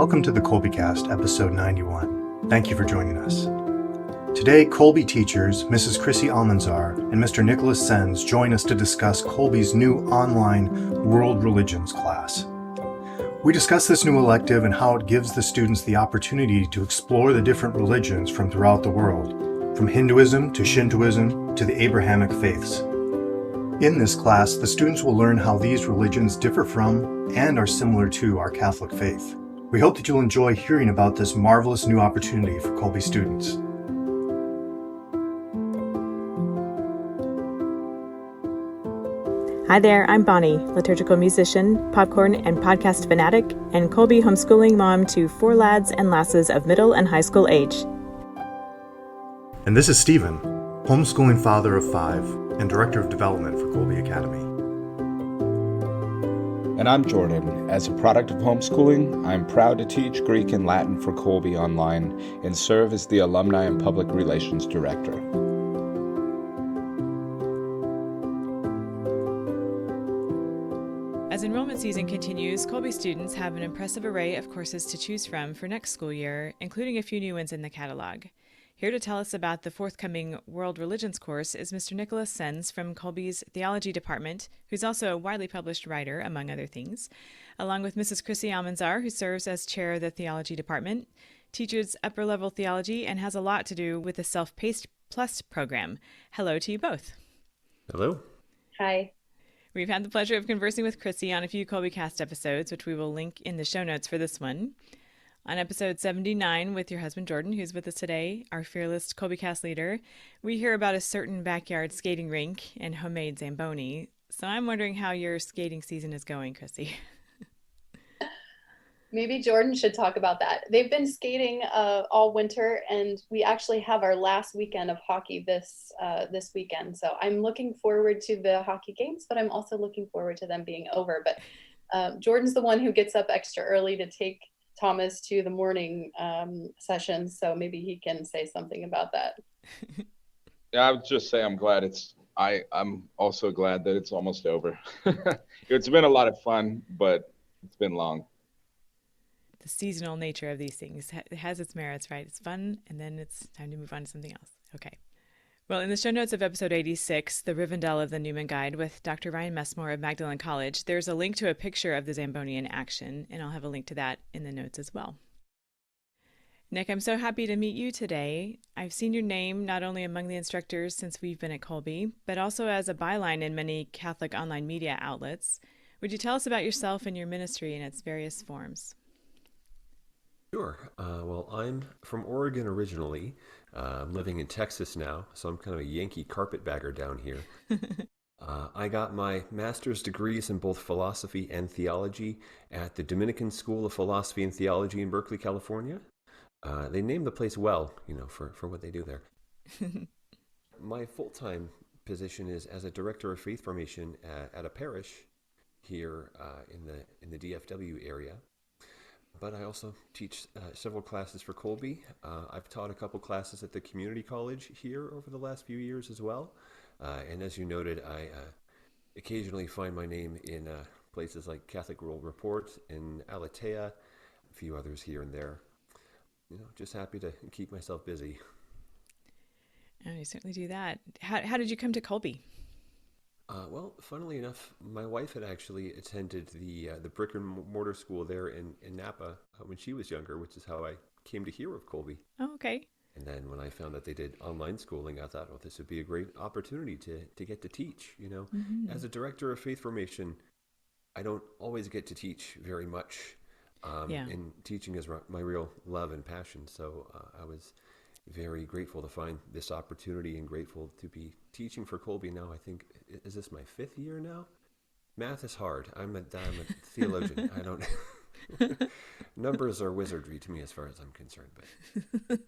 Welcome to the Kolbecast, episode 91. Thank you for joining us. Today, Kolbe teachers Mrs. Chrissy Almanzar and Mr. Nicholas Senz join us to discuss Kolbe's new online World Religions class. We discuss this new elective and how it gives the students the opportunity to explore the different religions from throughout the world, from Hinduism to Shintoism to the Abrahamic faiths. In this class, the students will learn how these religions differ from and are similar to our Catholic faith. We hope that you'll enjoy hearing about this marvelous new opportunity for Kolbe students. Hi there, I'm Bonnie, liturgical musician, popcorn and podcast fanatic, and Kolbe homeschooling mom to 4 lads and lasses of middle and high school age. And this is Stephen, homeschooling father of 5 and director of development for Kolbe Academy. And I'm Jordan. As a product of homeschooling, I'm proud to teach Greek and Latin for Colby online and serve as the Alumni and Public Relations Director. As enrollment season continues, Kolbe students have an impressive array of courses to choose from for next school year, including a few new ones in the catalog. Here to tell us about the forthcoming World Religions course is Mr. Nicholas Senz from Kolbe's Theology department, who's also a widely published writer, among other things, along with Mrs. Chrissy Almanzar, who serves as chair of the Theology department, teaches upper-level theology, and has a lot to do with the Self-Paced Plus program. Hello to you both. Hello. Hi. We've had the pleasure of conversing with Chrissy on a few Kolbecast episodes, which we will link in the show notes for this one. On episode 79 with your husband Jordan, who's with us today, our fearless Kolbecast leader, we hear about a certain backyard skating rink and homemade Zamboni. So I'm wondering how your skating season is going, Chrissy. Maybe Jordan should talk about that. They've been skating all winter, and we actually have our last weekend of hockey this weekend. So I'm looking forward to the hockey games, but I'm also looking forward to them being over. But Jordan's the one who gets up extra early to take Thomas to the morning sessions, so maybe he can say something about that. Yeah, I would just say I'm also glad that it's almost over. It's been a lot of fun, but it's been long. The seasonal nature of these things has its merits, right? It's fun, and then it's time to move on to something else. Okay. Well, in the show notes of episode 86, The Rivendell of the Newman Guide with Dr. Ryan Messmore of Magdalen College, there's a link to a picture of the Zamboni in action, and I'll have a link to that in the notes as well. Nick, I'm so happy to meet you today. I've seen your name not only among the instructors since we've been at Kolbe, but also as a byline in many Catholic online media outlets. Would you tell us about yourself and your ministry in its various forms? Sure. Well, I'm from Oregon originally. I'm living in Texas now, so I'm kind of a Yankee carpetbagger down here. I got my master's degrees in both philosophy and theology at the Dominican School of Philosophy and Theology in Berkeley, California. They named the place well, for what they do there. My full-time position is as a director of faith formation at a parish here in the DFW area. But I also teach several classes for Kolbe. I've taught a couple classes at the community college here over the last few years as well. And as you noted, I occasionally find my name in places like Catholic World Report and Alatea, a few others here and there. Just happy to keep myself busy. Oh, you certainly do that. How did you come to Kolbe? Well, funnily enough, my wife had actually attended the brick and mortar school there in Napa when she was younger, which is how I came to hear of Kolbe. Oh, okay. And then when I found that they did online schooling, I thought, well, this would be a great opportunity to get to teach. Mm-hmm. As a director of faith formation, I don't always get to teach very much. And teaching is my real love and passion. So I was very grateful to find this opportunity and grateful to be teaching for Kolbe now. I think, is this my 5th year now? Math is hard. I'm a theologian. I don't, numbers are wizardry to me as far as I'm concerned. But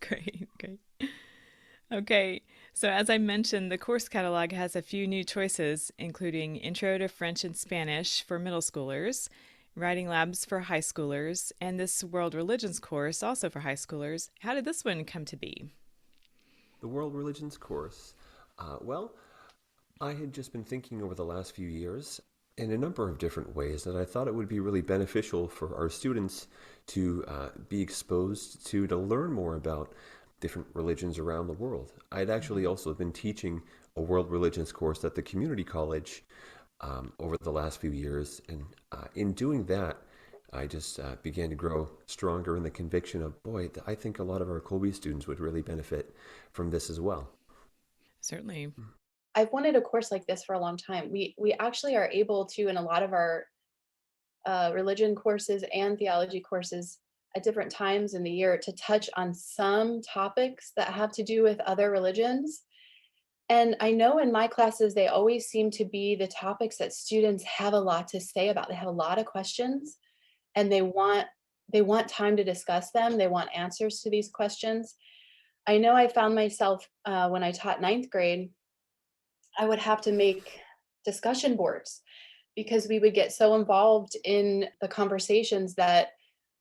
Great. Okay, so as I mentioned, the course catalog has a few new choices, including Intro to French and Spanish for middle schoolers, Writing Labs for high schoolers, and this World Religions course also for high schoolers. How did this one come to be? The World Religions course, well, I had just been thinking over the last few years in a number of different ways that I thought it would be really beneficial for our students to be exposed to learn more about different religions around the world. I'd actually also been teaching a world religions course at the community college over the last few years. And in doing that, I just began to grow stronger in the conviction of, boy, I think a lot of our Kolbe students would really benefit from this as well. Certainly. I've wanted a course like this for a long time. We actually are able to, in a lot of our religion courses and theology courses at different times in the year, to touch on some topics that have to do with other religions. And I know in my classes, they always seem to be the topics that students have a lot to say about. They have a lot of questions, and they want time to discuss them. They want answers to these questions. I know I found myself when I taught ninth grade, I would have to make discussion boards because we would get so involved in the conversations that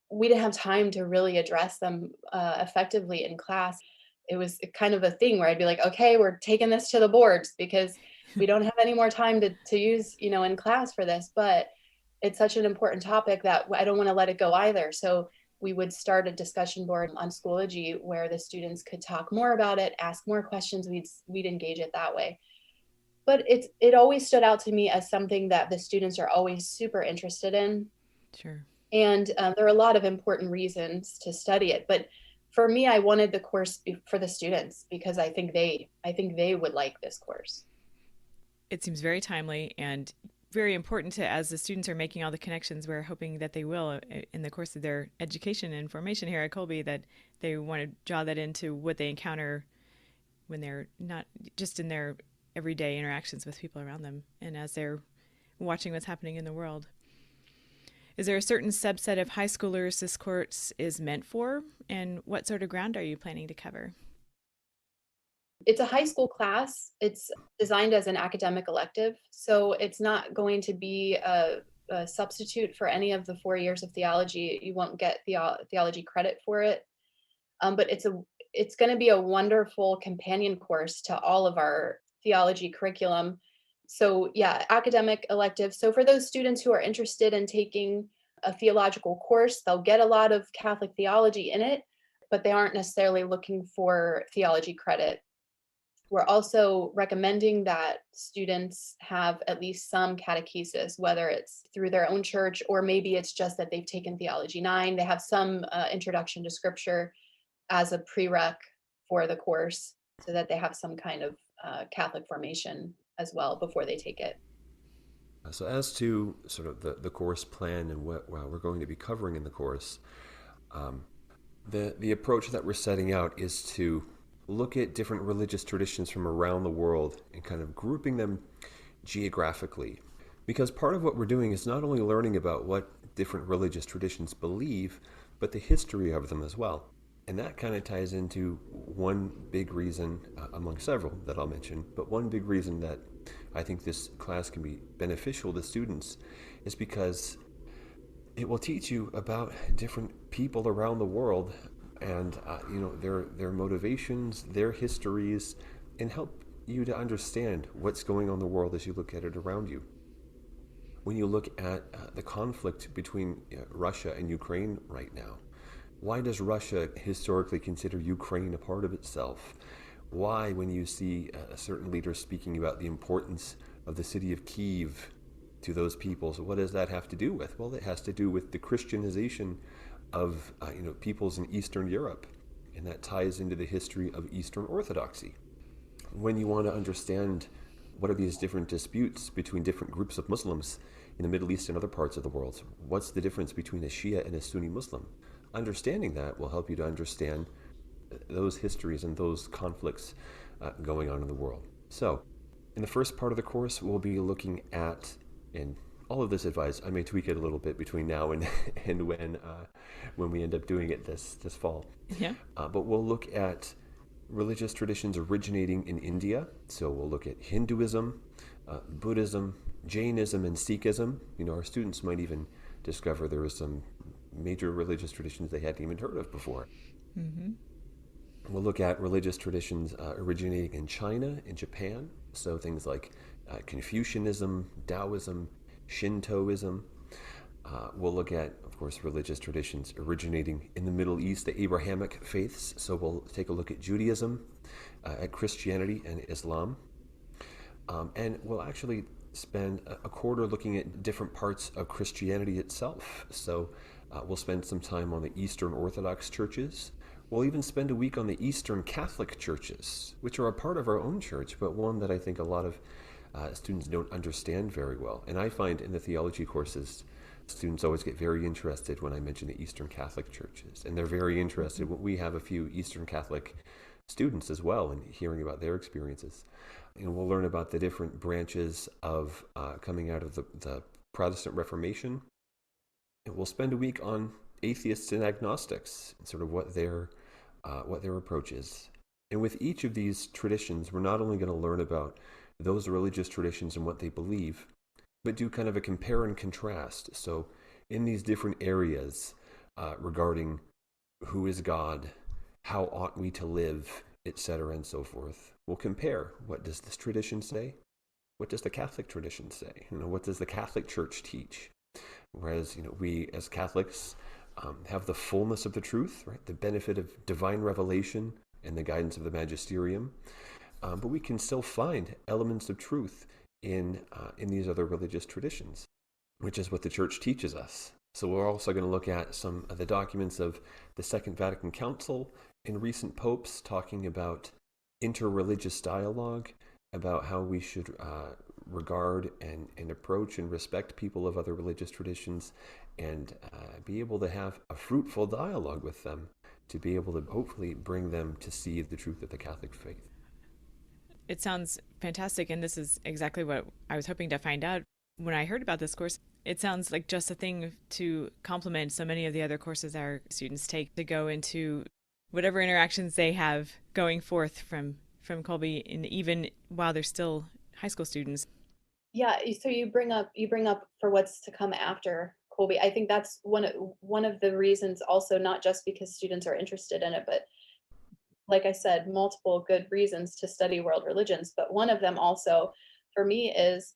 we didn't have time to really address them effectively in class. It was kind of a thing where I'd be like, okay, we're taking this to the boards because we don't have any more time to use, in class for this, but it's such an important topic that I don't want to let it go either. So we would start a discussion board on Schoology where the students could talk more about it, ask more questions. We'd engage it that way. But it always stood out to me as something that the students are always super interested in. Sure. And there are a lot of important reasons to study it. But for me, I wanted the course for the students because I think they would like this course. It seems very timely and very important to, as the students are making all the connections, we're hoping that they will in the course of their education and formation here at Colby, that they want to draw that into what they encounter when they're not just in their everyday interactions with people around them and as they're watching what's happening in the world. Is there a certain subset of high schoolers this course is meant for? And what sort of ground are you planning to cover? It's a high school class. It's designed as an academic elective. So it's not going to be a substitute for any of the 4 years of theology. You won't get theology credit for it. But it's going to be a wonderful companion course to all of our theology curriculum. So yeah, academic elective. So for those students who are interested in taking a theological course, they'll get a lot of Catholic theology in it, but they aren't necessarily looking for theology credit. We're also recommending that students have at least some catechesis, whether it's through their own church, or maybe it's just that they've taken Theology 9. They have some introduction to scripture as a prereq for the course so that they have some kind of Catholic formation as well before they take it. So as to sort of the course plan and what we're going to be covering in the course, the approach that we're setting out is to look at different religious traditions from around the world and kind of grouping them geographically. Because part of what we're doing is not only learning about what different religious traditions believe, but the history of them as well. And that kind of ties into one big reason, among several that I'll mention, but one big reason that I think this class can be beneficial to students is because it will teach you about different people around the world and their motivations, their histories, and help you to understand what's going on in the world as you look at it around you. When you look at the conflict between Russia and Ukraine right now, why does Russia historically consider Ukraine a part of itself? Why, when you see a certain leader speaking about the importance of the city of Kyiv to those peoples, what does that have to do with? Well, it has to do with the Christianization of peoples in Eastern Europe, and that ties into the history of Eastern Orthodoxy. When you want to understand what are these different disputes between different groups of Muslims in the Middle East and other parts of the world, what's the difference between a Shia and a Sunni Muslim? Understanding that will help you to understand those histories and those conflicts going on in the world. So, in the first part of the course, we'll be looking at, and all of this advice, I may tweak it a little bit between now and when we end up doing it this fall. Yeah. But we'll look at religious traditions originating in India. So we'll look at Hinduism, Buddhism, Jainism, and Sikhism. Our students might even discover there are some major religious traditions they hadn't even heard of before. Mm-hmm. We'll look at religious traditions originating in China and Japan. So things like Confucianism, Taoism, Shintoism. We'll look at, of course, religious traditions originating in the Middle East, the Abrahamic faiths. So we'll take a look at Judaism, at Christianity and Islam. And we'll actually spend a quarter looking at different parts of Christianity itself. So we'll spend some time on the Eastern Orthodox churches. We'll even spend a week on the Eastern Catholic churches, which are a part of our own church, but one that I think a lot of students don't understand very well. And I find in the theology courses, students always get very interested when I mention the Eastern Catholic churches. And they're very interested. We have a few Eastern Catholic students as well, and hearing about their experiences. And we'll learn about the different branches of coming out of the Protestant Reformation. And we'll spend a week on atheists and agnostics, and sort of what their approach is. And with each of these traditions, we're not only going to learn about those religious traditions and what they believe, but do kind of a compare and contrast. So in these different areas regarding who is God, how ought we to live, etc., and so forth, we'll compare. What does this tradition say? What does the Catholic tradition say? What does the Catholic Church teach? Whereas, we as Catholics have the fullness of the truth, right? The benefit of divine revelation and the guidance of the magisterium. But we can still find elements of truth in these other religious traditions, which is what the Church teaches us. So we're also going to look at some of the documents of the Second Vatican Council and recent popes talking about interreligious dialogue, about how we should regard and approach and respect people of other religious traditions, and be able to have a fruitful dialogue with them to be able to hopefully bring them to see the truth of the Catholic faith. It sounds fantastic, and this is exactly what I was hoping to find out when I heard about this course. It sounds like just a thing to complement so many of the other courses our students take to go into whatever interactions they have going forth from Colby, and even while they're still high school students. Yeah, so you bring up for what's to come after Colby. I think that's one of the reasons also, not just because students are interested in it, but like I said, multiple good reasons to study world religions. But one of them also for me is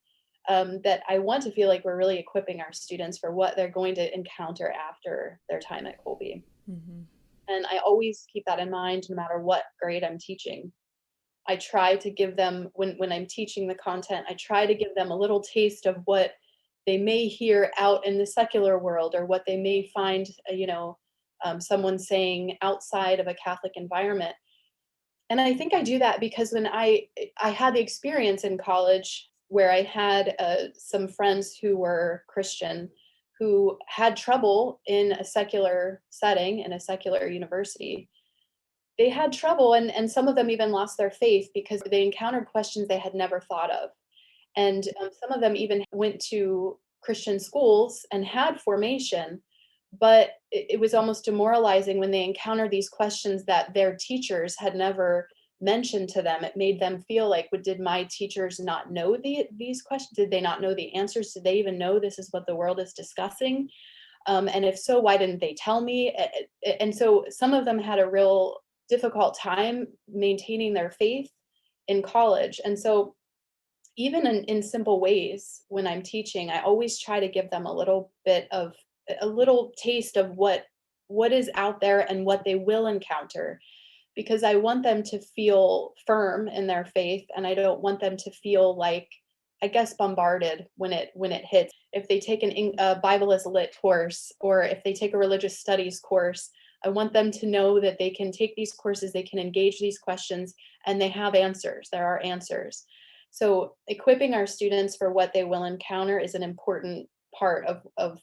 that I want to feel like we're really equipping our students for what they're going to encounter after their time at Colby. Mm-hmm. And I always keep that in mind, no matter what grade I'm teaching. I try to give them, when I'm teaching the content, I try to give them a little taste of what they may hear out in the secular world, or what they may find, someone saying outside of a Catholic environment. And I think I do that because when I had the experience in college where I had some friends who were Christian who had trouble in a secular setting, in a secular university. They had trouble, and some of them even lost their faith because they encountered questions they had never thought of. And some of them even went to Christian schools and had formation, but it was almost demoralizing when they encountered these questions that their teachers had never mentioned to them. It made them feel like, did my teachers not know these questions? Did they not know the answers? Did they even know this is what the world is discussing? And if so, why didn't they tell me? And so some of them had a real difficult time maintaining their faith in college. And so even in simple ways, when I'm teaching, I always try to give them a little taste of what is out there and what they will encounter, because I want them to feel firm in their faith, and I don't want them to feel like, I guess, bombarded when it hits. If they take a Bible as a lit course, or if they take a religious studies course, I want them to know that they can take these courses, they can engage these questions, and they have answers. There are answers. So equipping our students for what they will encounter is an important part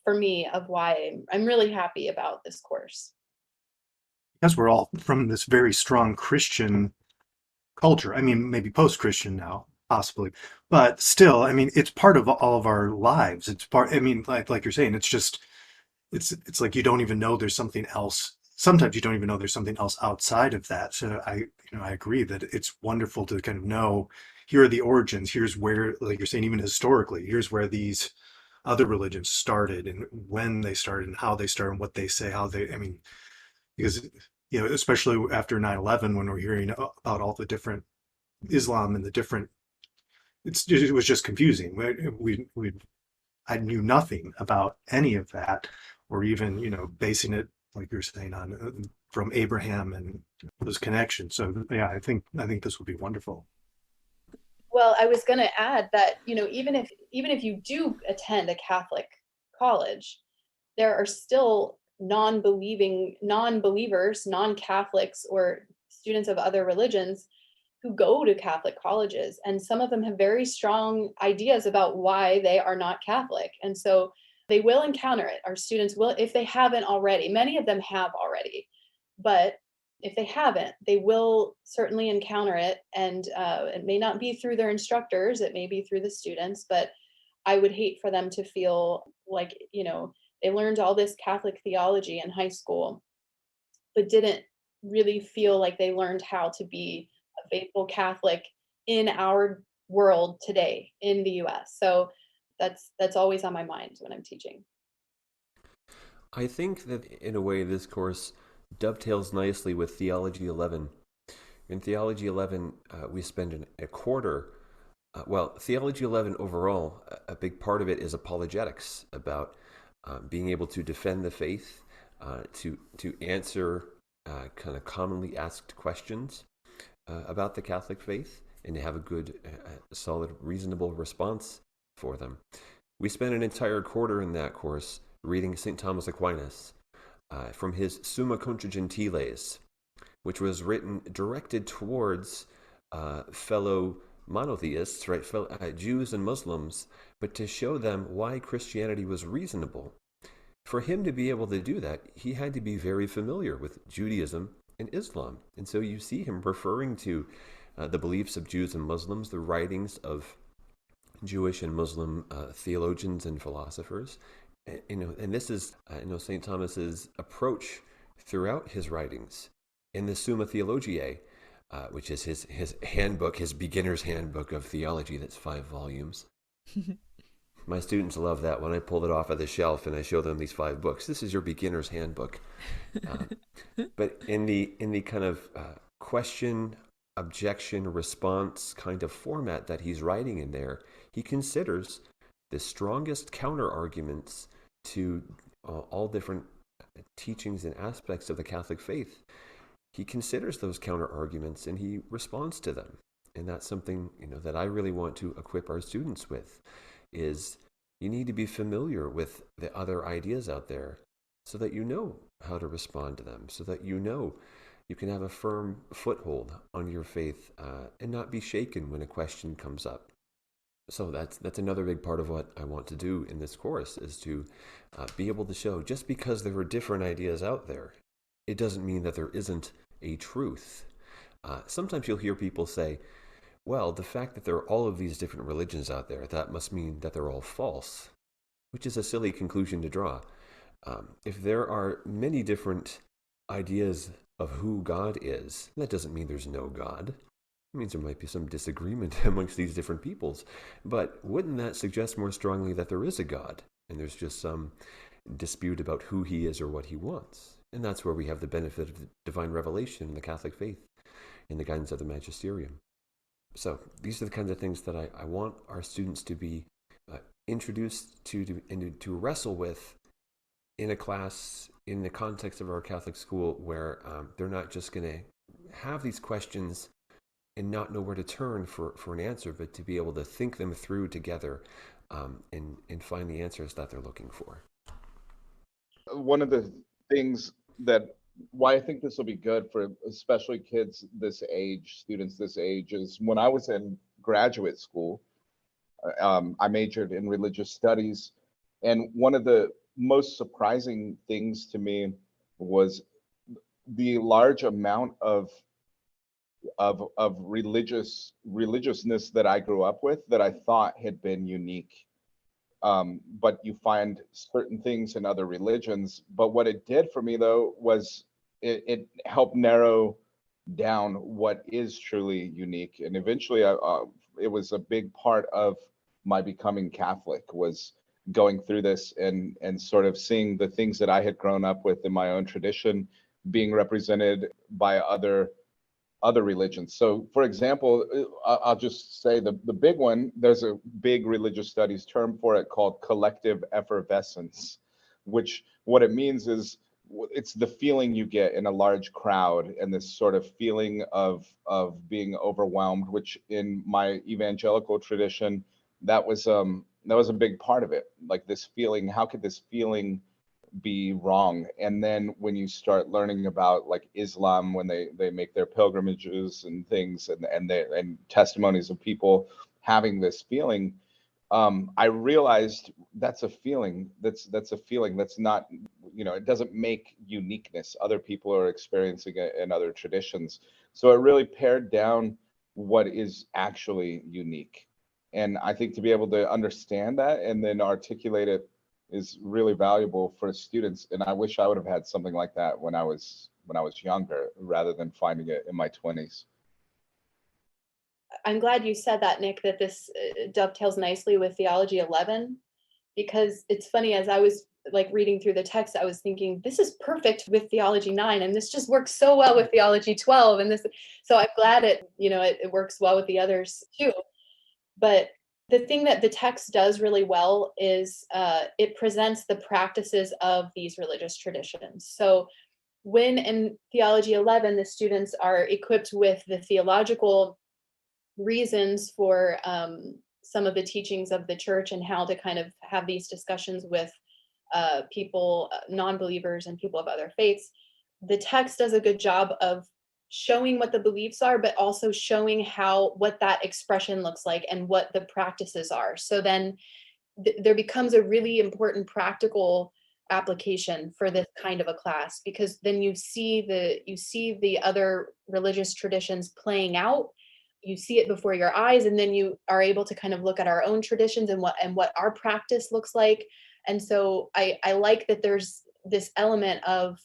for me, of why I'm really happy about this course. Because we're all from this very strong Christian culture. I mean, maybe post-Christian now, possibly, but still, I mean, it's part of all of our lives. It's part, I mean, like you're saying, it's like you don't even know there's something else. Sometimes you don't even know there's something else outside of that. So I agree that it's wonderful to kind of know, here are the origins. Here's where, like you're saying, even historically, here's where these other religions started, and when they started, and how they started, and what they say, because, especially after 9/11, when we're hearing about all the different Islam and the different, it was just confusing. I knew nothing about any of that, or even, basing it, like you're saying, on from Abraham and those connections. So yeah, I think this would be wonderful. Well, I was going to add that, even if you do attend a Catholic college, there are still non-believers, non-Catholics, or students of other religions who go to Catholic colleges, and some of them have very strong ideas about why they are not Catholic. And so they will encounter it. Our students will, if they haven't already. Many of them have already, but if they haven't, they will certainly encounter it. And it may not be through their instructors, it may be through the students, but I would hate for them to feel like, they learned all this Catholic theology in high school, but didn't really feel like they learned how to be a faithful Catholic in our world today in the US. So that's always on my mind when I'm teaching. I think that in a way this course dovetails nicely with Theology 11. In Theology 11, we spend a quarter. Theology 11 overall, a big part of it is apologetics, about being able to defend the faith, to answer kind of commonly asked questions about the Catholic faith, and to have a good, solid, reasonable response for them. We spent an entire quarter in that course reading St. Thomas Aquinas from his Summa Contra Gentiles, which was directed towards fellow monotheists, right, Jews and Muslims, but to show them why Christianity was reasonable. For him to be able to do that, he had to be very familiar with Judaism and Islam. And so you see him referring to the beliefs of Jews and Muslims, the writings of Jewish and Muslim theologians and philosophers. And this is St. Thomas's approach throughout his writings. In the Summa Theologiae, which is his handbook, his beginner's handbook of theology, that's 5 volumes. My students love that when I pull it off of the shelf and I show them these 5 books. This is your beginner's handbook. But in the kind of question, objection, response kind of format that he's writing in there, he considers the strongest counter arguments to all different teachings and aspects of the Catholic faith. He considers those counter arguments and he responds to them. And that's something that I really want to equip our students with, is you need to be familiar with the other ideas out there so that you know how to respond to them, so that you can have a firm foothold on your faith and not be shaken when a question comes up. So that's another big part of what I want to do in this course, is to be able to show, just because there are different ideas out there, it doesn't mean that there isn't a truth. Sometimes you'll hear people say, well, the fact that there are all of these different religions out there, that must mean that they're all false, which is a silly conclusion to draw. If there are many different ideas of who God is, that doesn't mean there's no God. It means there might be some disagreement amongst these different peoples. But wouldn't that suggest more strongly that there is a God, and there's just some dispute about who he is or what he wants? And that's where we have the benefit of the divine revelation in the Catholic faith, in the guidance of the magisterium. So these are the kinds of things that I want our students to be introduced to and to wrestle with in a class, in the context of our Catholic school, where they're not just going to have these questions and not know where to turn for an answer, but to be able to think them through together and find the answers that they're looking for. One of the things why I think this will be good for especially kids this age, students this age, is when I was in graduate school, I majored in religious studies, and one of the most surprising things to me was the large amount of religiousness that I grew up with that I thought had been unique. But you find certain things in other religions. But what it did for me, though, was it helped narrow down what is truly unique. And eventually, it was a big part of my becoming Catholic, was going through this and sort of seeing the things that I had grown up with in my own tradition being represented by other other religions. So for example, I'll just say the big one, there's a big religious studies term for it called collective effervescence, which what it means is it's the feeling you get in a large crowd, and this sort of feeling of being overwhelmed, which in my evangelical tradition, that was a big part of it. Like this feeling, how could this feeling be wrong? And then when you start learning about like Islam, when they make their pilgrimages and things, and testimonies of people having this feeling, I realized that's a feeling. That's a feeling. That's not, it doesn't make uniqueness. Other people are experiencing it in other traditions. So it really pared down what is actually unique. And I think to be able to understand that and then articulate it is really valuable for students. And I wish I would have had something like that when I was younger, rather than finding it in my 20s. I'm glad you said that, Nick, that this dovetails nicely with Theology 11, because it's funny, as I was like reading through the text, I was thinking, this is perfect with Theology 9, and this just works so well with Theology 12. And this, so I'm glad it works well with the others too. But the thing that the text does really well is it presents the practices of these religious traditions. So when in Theology 11, the students are equipped with the theological reasons for some of the teachings of the church and how to kind of have these discussions with people, non-believers and people of other faiths, the text does a good job of showing what the beliefs are, but also showing what that expression looks like and what the practices are. So then there becomes a really important practical application for this kind of a class, because then you see the other religious traditions playing out. You see it before your eyes, and then you are able to kind of look at our own traditions and what our practice looks like. And so I like that there's this element of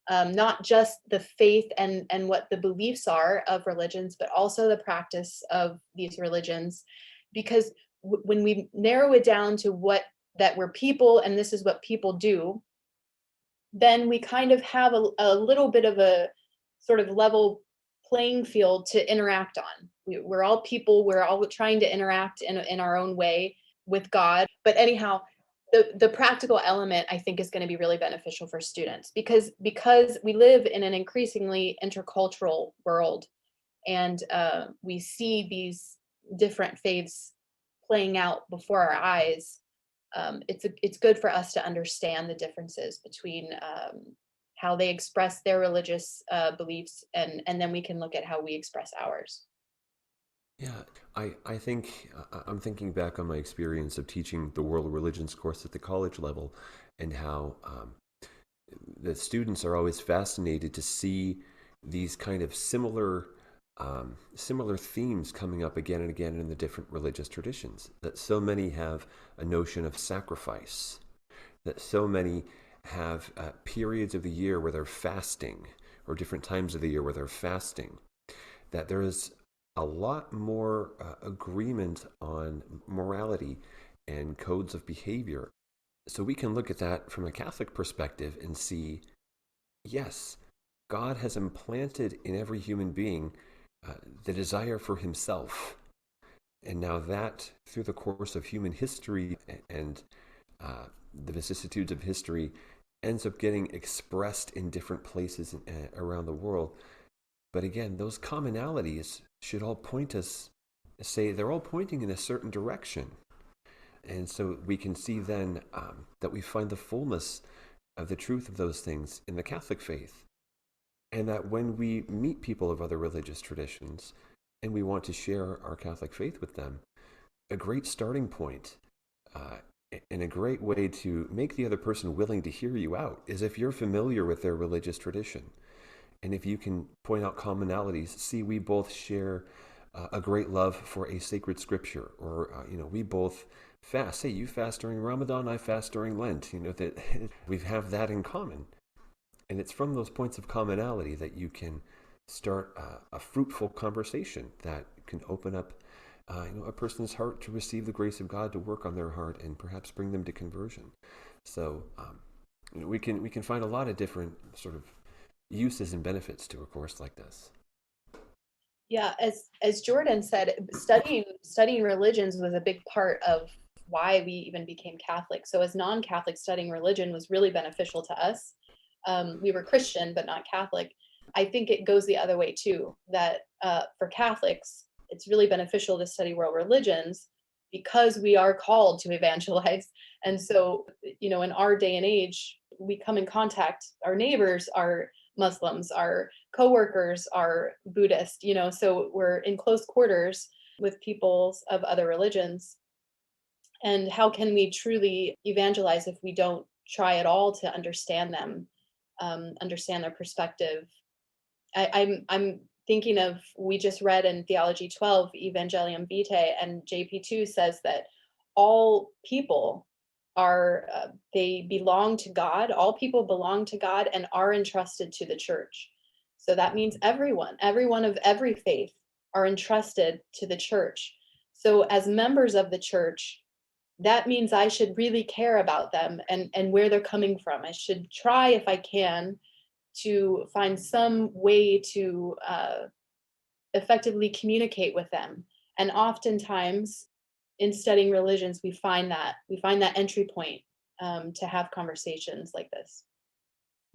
not just the faith and what the beliefs are of religions, but also the practice of these religions. Because when we narrow it down to that we're people and this is what people do, then we kind of have a little bit of a sort of level playing field to interact on. We're all people, we're all trying to interact in our own way with God. But anyhow, the practical element, I think, is going to be really beneficial for students, because we live in an increasingly intercultural world, and we see these different faiths playing out before our eyes. It's good for us to understand the differences between how they express their religious beliefs, and then we can look at how we express ours. Yeah, I think I'm thinking back on my experience of teaching the world religions course at the college level, and how the students are always fascinated to see these kind of similar themes coming up again and again in the different religious traditions. That so many have a notion of sacrifice, that so many have periods of the year where they're fasting, or different times of the year where they're fasting, that there is a lot more agreement on morality and codes of behavior. So we can look at that from a Catholic perspective and see, yes, God has implanted in every human being the desire for himself. And now that, through the course of human history and the vicissitudes of history, ends up getting expressed in different places around the world. But again, those commonalities should all point us, they're all pointing in a certain direction. And so we can see then that we find the fullness of the truth of those things in the Catholic faith. And that when we meet people of other religious traditions and we want to share our Catholic faith with them, a great starting point and a great way to make the other person willing to hear you out is if you're familiar with their religious tradition. And if you can point out commonalities, see, we both share a great love for a sacred scripture, or we both fast. Say, you fast during Ramadan, I fast during Lent. That we have that in common, and it's from those points of commonality that you can start a fruitful conversation that can open up, a person's heart to receive the grace of God to work on their heart and perhaps bring them to conversion. So, we can find a lot of different sort of uses and benefits to a course like this. Yeah, as Jordan said, studying religions was a big part of why we even became Catholic. So as non-Catholic, studying religion was really beneficial to us. We were Christian, but not Catholic. I think it goes the other way too, that for Catholics, it's really beneficial to study world religions because we are called to evangelize. And so, in our day and age, we come in contact, our neighbors are Muslims, our coworkers are Buddhist, so we're in close quarters with people of other religions. And how can we truly evangelize if we don't try at all to understand them, understand their perspective? I'm thinking of, we just read in Theology 12, Evangelium Vitae, and JP2 says that all people are, they belong to God. All people belong to God and are entrusted to the church. So that means everyone of every faith are entrusted to the church. So as members of the church, that means I should really care about them and where they're coming from. I should try, if I can, to find some way to effectively communicate with them. And oftentimes in studying religions, we find that entry point to have conversations like this.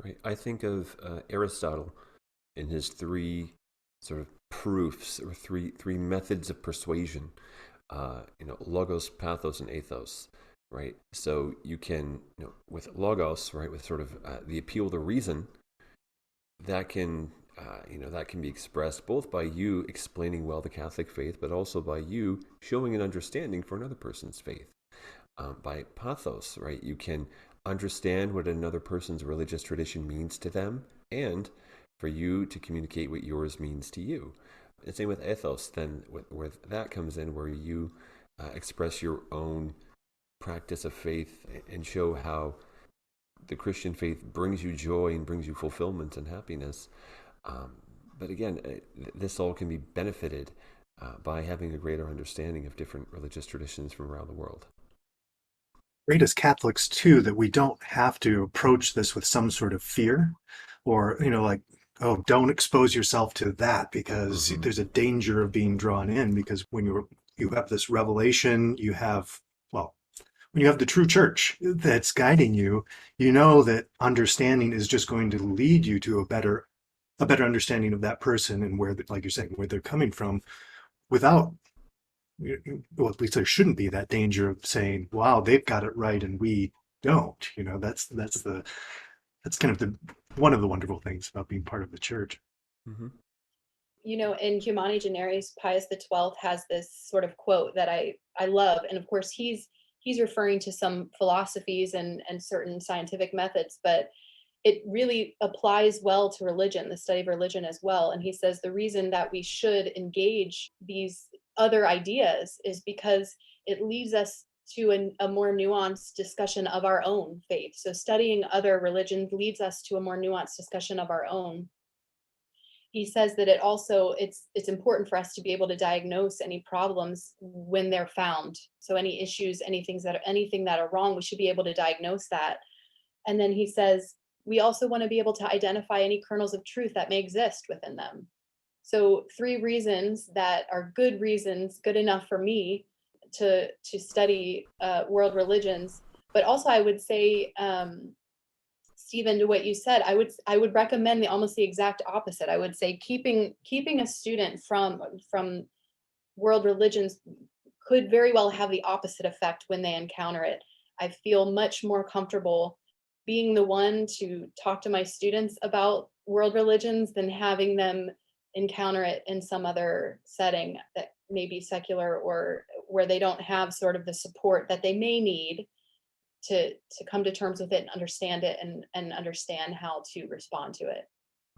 Right. I think of Aristotle in his three sort of proofs, or three methods of persuasion. Logos, pathos, and ethos. Right. So you can, with logos, right, with sort of the appeal to reason, that can be expressed both by you explaining well the Catholic faith, but also by you showing an understanding for another person's faith. By pathos, right, you can understand what another person's religious tradition means to them, and for you to communicate what yours means to you. And same with ethos, then, where that comes in, where you express your own practice of faith and show how the Christian faith brings you joy and brings you fulfillment and happiness. But again, this all can be benefited by having a greater understanding of different religious traditions from around the world. Great as Catholics too, that we don't have to approach this with some sort of fear, or like, oh, don't expose yourself to that because there's a danger of being drawn in. Because when you have this revelation, when you have the true church that's guiding you, that understanding is just going to lead you to a better understanding of that person and where, like you're saying, where they're coming from, without, well, at least there shouldn't be that danger of saying, wow, they've got it right and we don't. That's kind of one of the wonderful things about being part of the church. Mm-hmm. In Humani Generis, Pius XII has this sort of quote that I love. And of course, he's referring to some philosophies and certain scientific methods, but it really applies well to religion, the study of religion as well. And he says the reason that we should engage these other ideas is because it leads us to a more nuanced discussion of our own faith. So studying other religions leads us to a more nuanced discussion of our own. He says that it's important for us to be able to diagnose any problems when they're found. So any issues, anything that are wrong, we should be able to diagnose that. And then he says, we also want to be able to identify any kernels of truth that may exist within them. So 3 reasons that are good reasons, good enough for me to study world religions. But also I would say, Stephen, to what you said, I would recommend almost the exact opposite. I would say keeping a student from world religions could very well have the opposite effect when they encounter it. I feel much more comfortable being the one to talk to my students about world religions than having them encounter it in some other setting that may be secular, or where they don't have sort of the support that they may need to come to terms with it and understand it and understand how to respond to it.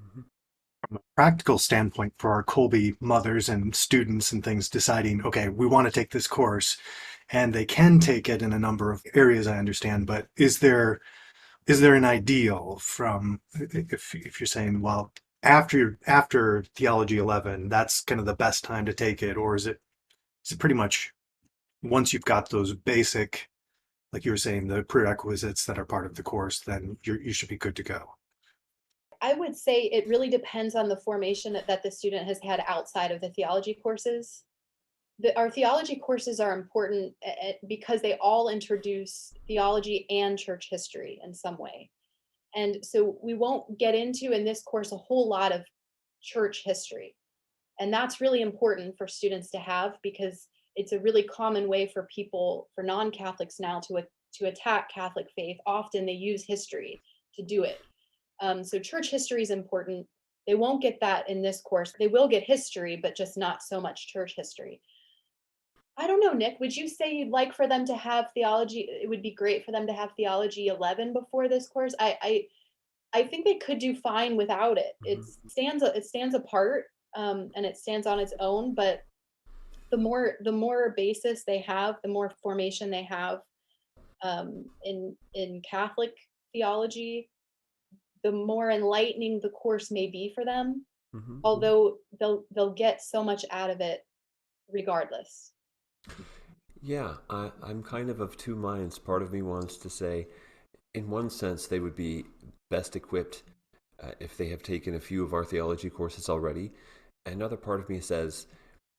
Mm-hmm. From a practical standpoint, for our Colby mothers and students and things deciding, okay, we want to take this course, and they can take it in a number of areas, I understand, but is there an ideal from, if you're saying, well, after Theology 11, that's kind of the best time to take it, or is it pretty much once you've got those basic, like you were saying, the prerequisites that are part of the course, then you should be good to go? I would say it really depends on the formation that the student has had outside of the theology courses. Our theology courses are important because they all introduce theology and church history in some way. And so we won't get into in this course a whole lot of church history. And that's really important for students to have, because it's a really common way for people, for non-Catholics now, to attack Catholic faith. Often they use history to do it. So church history is important. They won't get that in this course. They will get history, but just not so much church history. I don't know, Nick, would you say you'd like for them to have theology? It would be great for them to have theology 11 before this course. I think they could do fine without it. It stands apart, and it stands on its own. But the more basis they have, the more formation they have in Catholic theology, the more enlightening the course may be for them. Although they'll get so much out of it regardless. Yeah, I'm kind of two minds. Part of me wants to say, in one sense, they would be best equipped if they have taken a few of our theology courses already. Another part of me says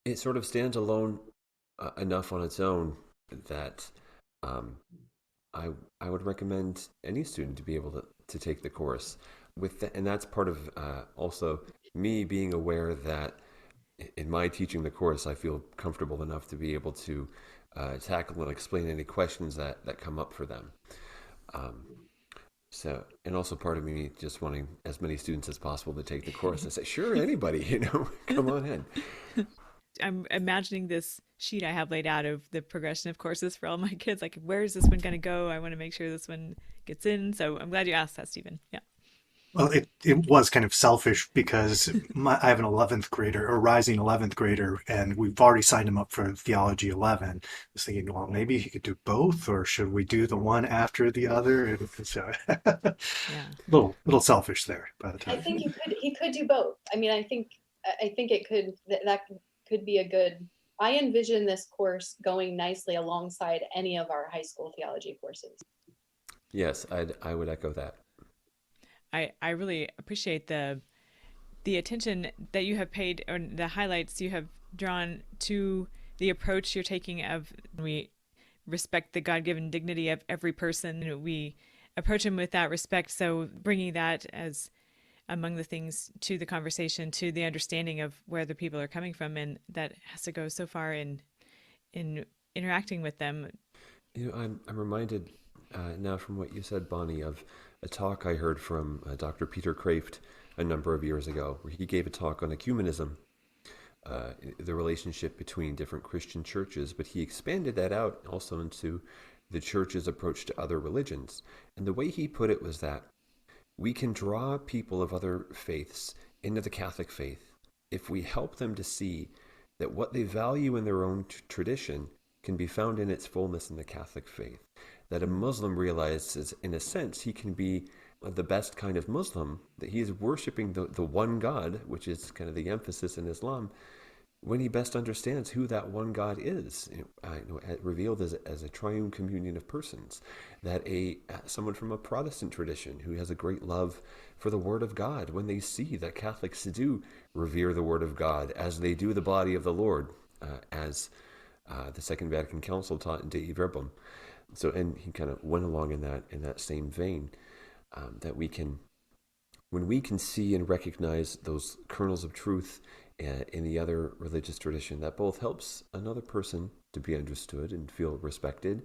it sort of stands alone enough on its own that I would recommend any student to be able to take the course. And that's part of also me being aware that in my teaching the course, I feel comfortable enough to be able to tackle and explain any questions that come up for them. And also part of me just wanting as many students as possible to take the course. I say, sure, anybody, come on in. I'm imagining this sheet I have laid out of the progression of courses for all my kids. Like, where is this one going to go? I want to make sure this one gets in. So I'm glad you asked that, Stephen. Yeah. Well, it was kind of selfish because I have an 11th grader, or rising 11th grader, and we've already signed him up for Theology 11. I was thinking, well, maybe he could do both, or should we do the one after the other? And so, Yeah, little selfish there by the time. I think he could do both. I mean, I think it could, that could be a good. I envision this course going nicely alongside any of our high school theology courses. Yes, I would echo that. I really appreciate the attention that you have paid, or the highlights you have drawn to the approach you're taking of, we respect the God-given dignity of every person. We approach them with that respect. So bringing that as among the things to the conversation, to the understanding of where the people are coming from, and that has to go so far in interacting with them. I'm reminded now from what you said, Bonnie, of a talk I heard from Dr. Peter Kraft a number of years ago, where he gave a talk on ecumenism, the relationship between different Christian churches, but he expanded that out also into the church's approach to other religions. And the way he put it was that we can draw people of other faiths into the Catholic faith if we help them to see that what they value in their own tradition can be found in its fullness in the Catholic faith. That a Muslim realizes, in a sense, he can be the best kind of Muslim, that he is worshiping the one God, which is kind of the emphasis in Islam, when he best understands who that one God is, revealed as a triune communion of persons. That someone from a Protestant tradition who has a great love for the Word of God, when they see that Catholics do revere the Word of God as they do the body of the Lord, as the Second Vatican Council taught in Dei Verbum. So, and he kind of went along in that same vein, that when we can see and recognize those kernels of truth in the other religious tradition, that both helps another person to be understood and feel respected,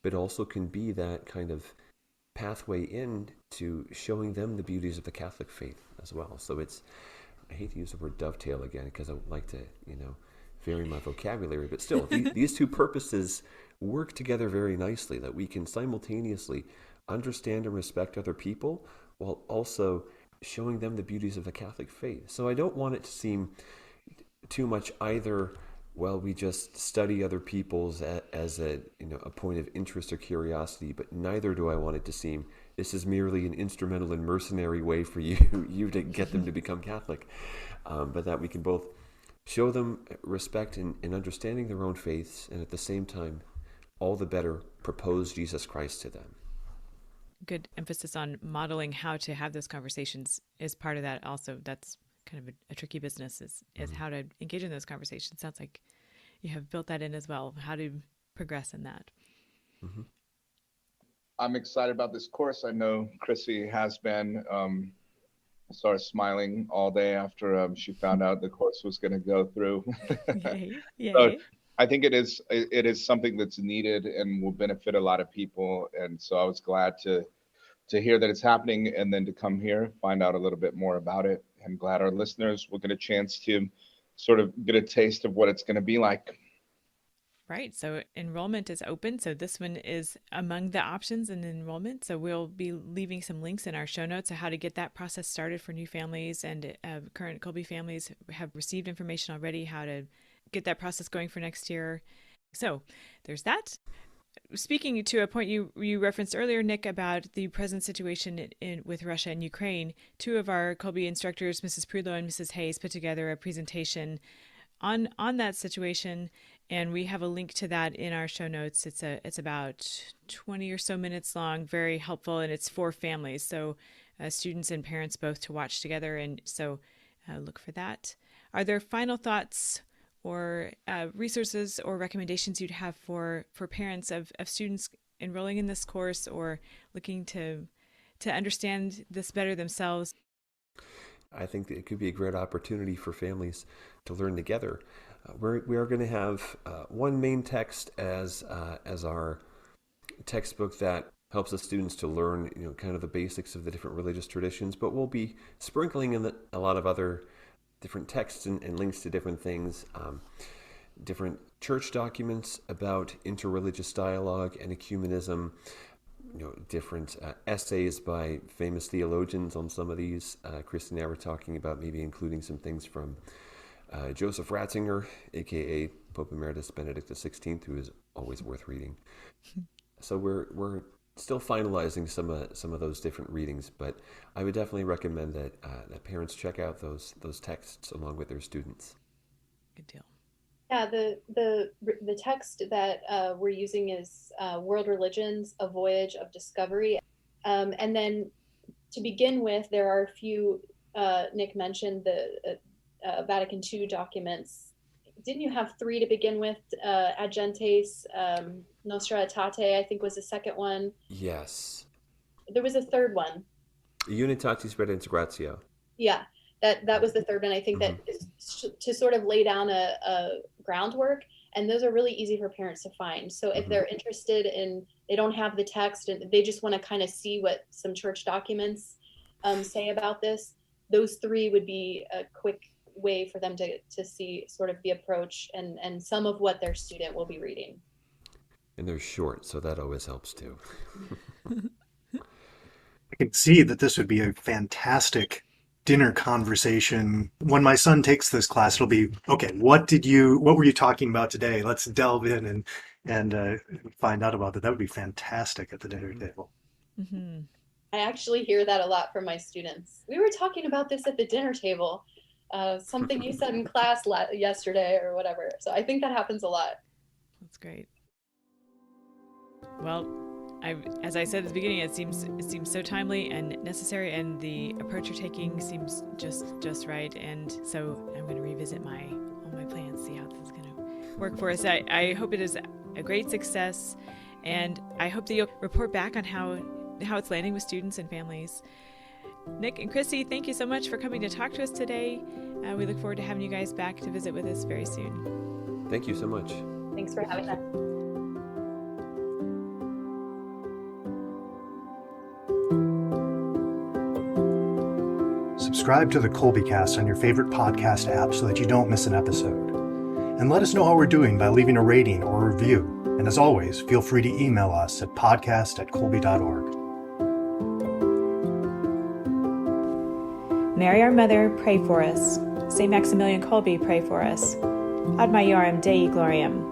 but also can be that kind of pathway in to showing them the beauties of the Catholic faith as well. So I hate to use the word dovetail again, because I would like to, vary my vocabulary, but still, these two purposes work together very nicely, that we can simultaneously understand and respect other people while also showing them the beauties of the Catholic faith. So I don't want it to seem too much either, well, we just study other people's as a point of interest or curiosity, but neither do I want it to seem this is merely an instrumental and mercenary way for you to get them to become Catholic, but that we can both show them respect in understanding their own faiths, and at the same time, all the better, propose Jesus Christ to them. good emphasis on modeling how to have those conversations is part of that. Also, that's kind of a tricky business is how to engage in those conversations. Sounds like you have built that in as well, how to progress in that. Mm-hmm. I'm excited about this course. I know Chrissy has been. I started smiling all day after she found out the course was going to go through. Yay. Yay. So I think it is something that's needed and will benefit a lot of people. And so I was glad to hear that it's happening, and then to come here, find out a little bit more about it. I'm glad our listeners will get a chance to sort of get a taste of what it's going to be like. Right. So enrollment is open. So this one is among the options in enrollment. So we'll be leaving some links in our show notes of how to get that process started for new families, and current Colby families have received information already, how to get that process going for next year. So there's that. Speaking to a point you referenced earlier, Nick, about the present situation with Russia and Ukraine, two of our Colby instructors, Mrs. Prudlow and Mrs. Hayes, put together a presentation on that situation, and we have a link to that in our show notes. It's about 20 or so minutes long, very helpful, and it's for families, so students and parents both to watch together, and so look for that. Are there final thoughts or resources or recommendations you'd have for parents of students enrolling in this course or looking to understand this better themselves? I think that it could be a great opportunity for families to learn together. We are going to have one main text as our textbook that helps the students to learn, kind of the basics of the different religious traditions, but we'll be sprinkling in a lot of other different texts and links to different things, different church documents about interreligious dialogue and ecumenism, different essays by famous theologians on some of these. Christy and I were talking about maybe including some things from Joseph Ratzinger, aka Pope Emeritus Benedict XVI, who is always worth reading. So we're still finalizing some of those different readings, but I would definitely recommend that parents check out those texts along with their students. Good deal. Yeah, the text that we're using is World Religions: A Voyage of Discovery, and then to begin with, there are a few. Nick mentioned the Vatican II documents. Didn't you have 3 to begin with? Ad Gentes, Nostra Aetate, I think was the second one. Yes. There was a third one. Unitatis Redemptio. Yeah, that was the third one. I think that is to sort of lay down a groundwork, and those are really easy for parents to find. So if they're interested in, they don't have the text and they just want to kind of see what some church documents say about this, those 3 would be a quick way for them to see sort of the approach and some of what their student will be reading. And they're short, so that always helps too. I can see that this would be a fantastic dinner conversation. When my son takes this class, it'll be, okay, what were you talking about today? Let's delve in and find out about that. That would be fantastic at the dinner table. Mm-hmm. I actually hear that a lot from my students. We were talking about this at the dinner table. Something you said in class yesterday or whatever. So I think that happens a lot. That's great. Well, as I said at the beginning, it seems so timely and necessary, and the approach you're taking seems just right. And so I'm going to revisit all my plans, see how this is going to work for us. I hope it is a great success, and I hope that you'll report back on how it's landing with students and families. Nick and Chrissy, thank you so much for coming to talk to us today. We look forward to having you guys back to visit with us very soon. Thank you so much. Thanks for having us. Subscribe to the Colby Cast on your favorite podcast app so that you don't miss an episode. And let us know how we're doing by leaving a rating or a review. And as always, feel free to email us at podcast@kolbe.org. Mary, our Mother, pray for us. St. Maximilian Kolbe, pray for us. Ad Maiorem Dei Gloriam.